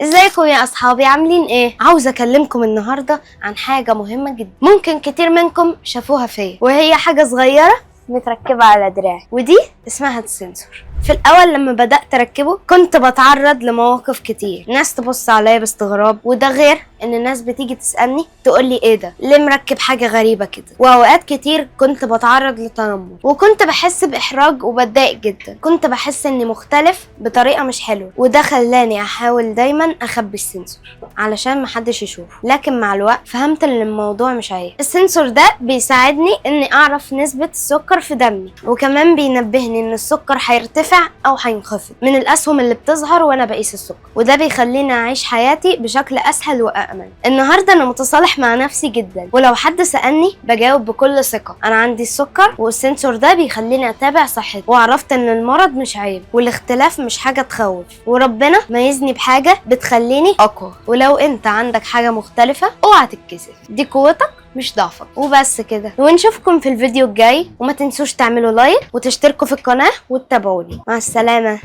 ازيكم يا اصحابي، عاملين ايه؟ عاوزه اكلمكم النهارده عن حاجه مهمه جدا. ممكن كتير منكم شافوها فيا، وهي حاجه صغيره متركبه على دراعي، ودي اسمها السنسور. في الاول لما بدات اركبه كنت بتعرض لمواقف كتير، ناس تبص عليا باستغراب، وده غير ان الناس بتيجي تسالني تقول لي ايه ده، ليه مركب حاجه غريبه كده. واوقات كتير كنت بتعرض لتنمر، وكنت بحس باحراج وبتضايق جدا. كنت بحس اني مختلف بطريقه مش حلوه، وده خلاني احاول دايما اخبي السنسور علشان محدش يشوفه. لكن مع الوقت فهمت ان الموضوع مش عيب. السنسور ده بيساعدني اني اعرف نسبه السكر في دمي، وكمان بينبهني ان السكر هيرتفع او هينخفض من الاسهم اللي بتظهر وانا بقيس السكر، وده بيخليني اعيش حياتي بشكل اسهل وامن. النهارده انا متصالح مع نفسي جدا، ولو حد سالني بجاوب بكل ثقه انا عندي السكر، والسنسور ده بيخليني اتابع صحتي، وعرفت ان المرض مش عيب، والاختلاف مش حاجه تخوف، وربنا ميزني بحاجه بتخليني اقوى. ولو انت عندك حاجه مختلفه اوعى تتكسف، دي قوتك مش ضعفك. وبس كده، ونشوفكم في الفيديو الجاي، وما تنسوش تعملوا لايك وتشتركوا في القناه وتتابعوني. مع السلامه.